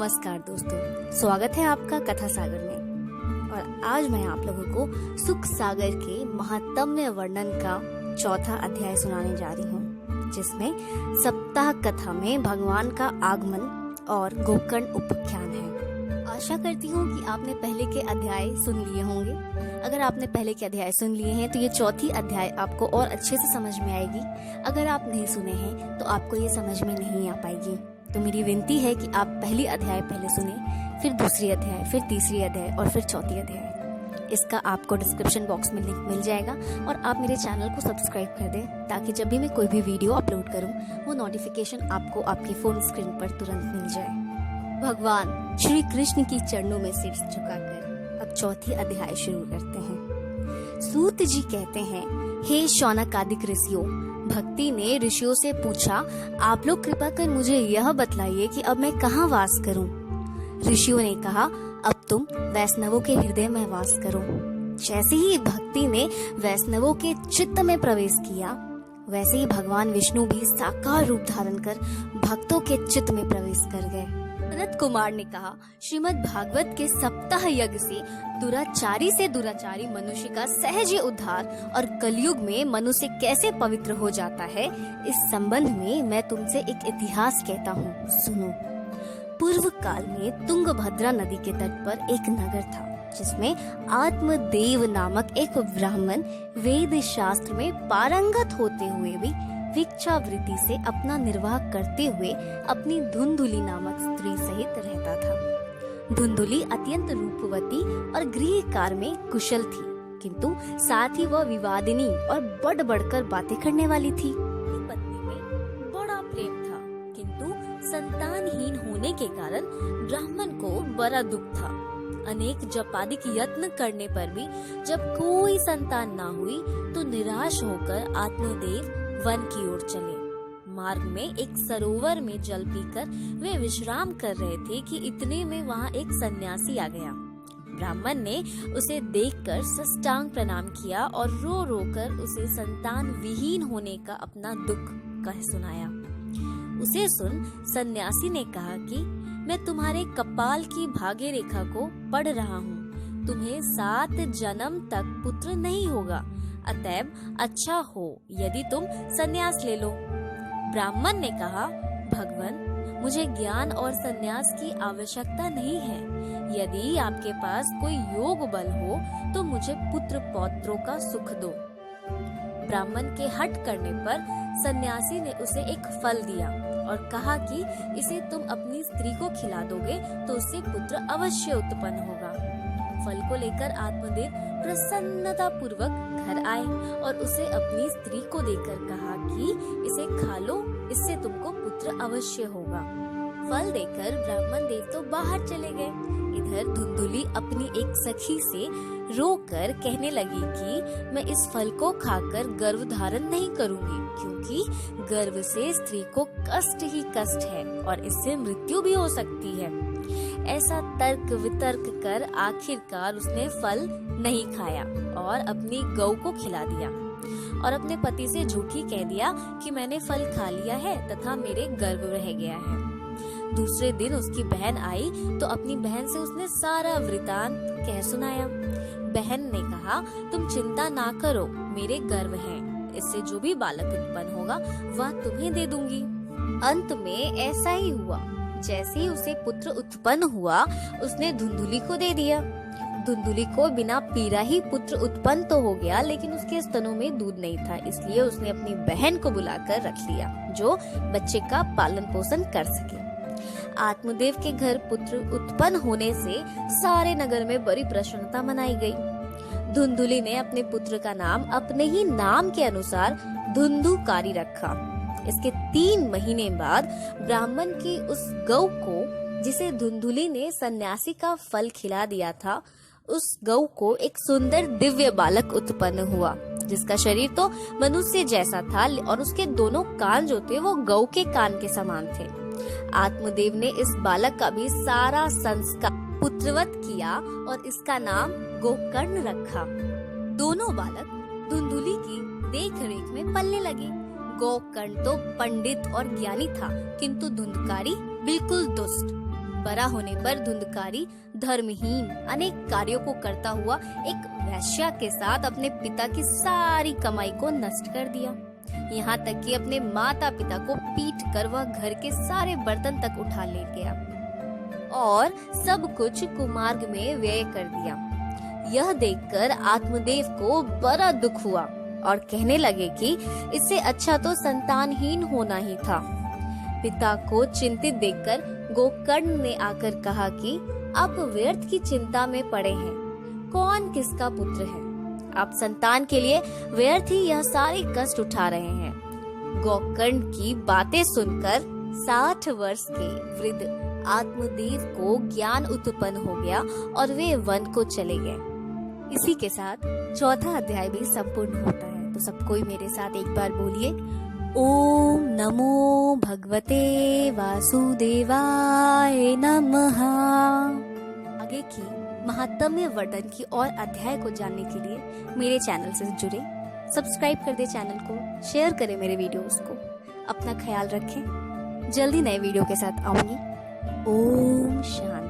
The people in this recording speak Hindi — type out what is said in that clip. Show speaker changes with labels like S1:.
S1: नमस्कार दोस्तों, स्वागत है आपका कथा सागर में। और आज मैं आप लोगों को सुख सागर के महात्म्य वर्णन का चौथा अध्याय सुनाने जा रही हूँ, जिसमें सप्ताह कथा में भगवान का आगमन और गोकर्ण उपाख्यान है। आशा करती हूँ कि आपने पहले के अध्याय सुन लिए होंगे। अगर आपने पहले के अध्याय सुन लिए हैं तो ये चौथी अध्याय आपको और अच्छे से समझ में आएगी। अगर आप नहीं सुने हैं तो आपको ये समझ में नहीं आ पाएगी। तो मेरी विनती है कि आप पहली अध्याय पहले सुने, फिर दूसरी अध्याय, फिर तीसरी अध्याय और फिर चौथी अध्याय। इसका आपको डिस्क्रिप्शन बॉक्स में लिंक मिल जाएगा और आप मेरे चैनल को सब्सक्राइब कर दें ताकि जब भी मैं कोई भी वीडियो अपलोड करूं वो नोटिफिकेशन आपको आपके फोन स्क्रीन पर तुरंत मिल जाए। भगवान श्री कृष्ण की चरणों में सिर झुकाकर अब चौथी अध्याय शुरू करते हैं। सूत जी कहते हैं, हे शौनकादिक ऋषियों, भक्ति ने ऋषियों से पूछा, आप लोग कृपा कर मुझे यह बतलाइए कि अब मैं कहाँ वास करूं। ऋषियों ने कहा, अब तुम वैष्णवों के हृदय में वास करो। जैसे ही भक्ति ने वैष्णवों के चित्त में प्रवेश किया, वैसे ही भगवान विष्णु भी साकार रूप धारण कर भक्तों के चित्त में प्रवेश कर गए। सनत कुमार ने कहा, श्रीमद् भागवत के सप्ताह यज्ञ से दुराचारी मनुष्य का सहज उद्धार और कलयुग में मनुष्य कैसे पवित्र हो जाता है, इस संबंध में मैं तुमसे एक इतिहास कहता हूँ, सुनो। पूर्व काल में तुंगभद्रा नदी के तट पर एक नगर था, जिसमें आत्मदेव नामक एक ब्राह्मण वेद शास्त्र में पारंगत होते हुए भी भिक्षावृत्ति से अपना निर्वाह करते हुए अपनी धुंधुली नामक स्त्री सहित रहता था। धुंधुली अत्यंत रूपवती और गृह कार्य में कुशल थी, किंतु साथ ही वह विवादिनी और बढ़ बढ़कर बातें करने वाली थी। पत्नी में बड़ा प्रेम था, किंतु संतानहीन होने के कारण ब्राह्मण को बड़ा दुख था। अनेक जपादिक यत्न करने पर भी जब कोई संतान ना हुई तो निराश होकर आत्मदेव वन की ओर चले। मार्ग में एक सरोवर में जल पीकर वे विश्राम कर रहे थे कि इतने में वहाँ एक सन्यासी आ गया। ब्राह्मण ने उसे देखकर साष्टांग प्रणाम किया और रो रो कर उसे संतान विहीन होने का अपना दुख कह सुनाया। उसे सुन सन्यासी ने कहा कि मैं तुम्हारे कपाल की भाग्य रेखा को पढ़ रहा हूँ। तुम्हें 7 जन्म तक पुत्र नहीं होगा, अतएव अच्छा हो यदि तुम संन्यास ले लो। ब्राह्मण ने कहा, भगवान, मुझे ज्ञान और संन्यास की आवश्यकता नहीं है। यदि आपके पास कोई योग बल हो तो मुझे पुत्र पौत्रों का सुख दो। ब्राह्मण के हट करने पर सन्यासी ने उसे एक फल दिया और कहा कि इसे तुम अपनी स्त्री को खिला दोगे तो उससे पुत्र अवश्य उत्पन्न होगा। फल को लेकर आत्मदेव प्रसन्नता पूर्वक घर आए और उसे अपनी स्त्री को देकर कहा कि इसे खा लो, इससे तुमको पुत्र अवश्य होगा। फल देकर ब्राह्मण देव तो बाहर चले गए। इधर धुंधुली अपनी एक सखी से रोकर कहने लगी कि मैं इस फल को खाकर गर्भ धारण नहीं करूंगी, क्योंकि गर्भ से स्त्री को कष्ट ही कष्ट है और इससे मृत्यु भी हो सकती है। ऐसा तर्क वितर्क कर आखिरकार उसने फल नहीं खाया और अपनी गौ को खिला दिया और अपने पति से झूठी कह दिया कि मैंने फल खा लिया है तथा मेरे गर्भ रह गया है। दूसरे दिन उसकी बहन आई तो अपनी बहन से उसने सारा वृतांत कह सुनाया। बहन ने कहा, तुम चिंता ना करो, मेरे गर्भ है, इससे जो भी बालक उत्पन्न होगा वह तुम्हें दे दूंगी। अंत में ऐसा ही हुआ। जैसे ही उसे पुत्र उत्पन्न हुआ उसने धुंधुली को दे दिया। धुंधुली को बिना पीरा ही पुत्र उत्पन्न तो हो गया, लेकिन उसके स्तनों में दूध नहीं था, इसलिए उसने अपनी बहन को बुलाकर रख लिया जो बच्चे का पालन पोषण कर सके। आत्मदेव के घर पुत्र उत्पन्न होने से सारे नगर में बड़ी प्रसन्नता मनाई गई। धुंधुली ने अपने पुत्र का नाम अपने ही नाम के अनुसार धुंधुकारी रखा। इसके 3 महीने बाद ब्राह्मण की उस गौ को, जिसे धुंधुली ने सन्यासी का फल खिला दिया था, उस गौ को एक सुंदर दिव्य बालक उत्पन्न हुआ, जिसका शरीर तो मनुष्य जैसा था और उसके दोनों कान जो थे वो गौ के कान के समान थे। आत्मदेव ने इस बालक का भी सारा संस्कार पुत्रवत किया और इसका नाम गोकर्ण रखा। दोनों बालक धुंधुली की देख रेख में पलने लगे। गोकर्ण तो पंडित और ज्ञानी था, किंतु धुंधकारी बिल्कुल दुष्ट। बड़ा होने पर धुंधकारी, धर्महीन, अनेक कार्यों को करता हुआ एक वैश्या के साथ अपने पिता की सारी कमाई को नष्ट कर दिया। यहाँ तक कि अपने माता पिता को पीट कर वह घर के सारे बर्तन तक उठा ले गया और सब कुछ कुमार्ग में व्यय कर दिया। यह देखकर आत्मदेव को बड़ा दुख हुआ और कहने लगे कि इससे अच्छा तो संतानहीन होना ही था। पिता को चिंतित देखकर गोकर्ण ने आकर कहा कि आप व्यर्थ की चिंता में पड़े हैं, कौन किसका पुत्र है? आप संतान के लिए व्यर्थ ही यह सारे कष्ट उठा रहे हैं। गोकर्ण की बातें सुनकर 60 वर्ष के वृद्ध आत्मदेव को ज्ञान उत्पन्न हो गया और वे वन को चले गए। इसी के साथ चौथा अध्याय भी संपूर्ण होता है। तो सब कोई मेरे साथ एक बार बोलिए, ओम नमो भगवते वासुदेवाय नमः। आगे की महात्म्य वर्णन की और अध्याय को जानने के लिए मेरे चैनल से जुड़े, सब्सक्राइब कर दे चैनल को, शेयर करें मेरे वीडियोस को। अपना ख्याल रखें, जल्दी नए वीडियो के साथ आऊंगी। ओम शांति।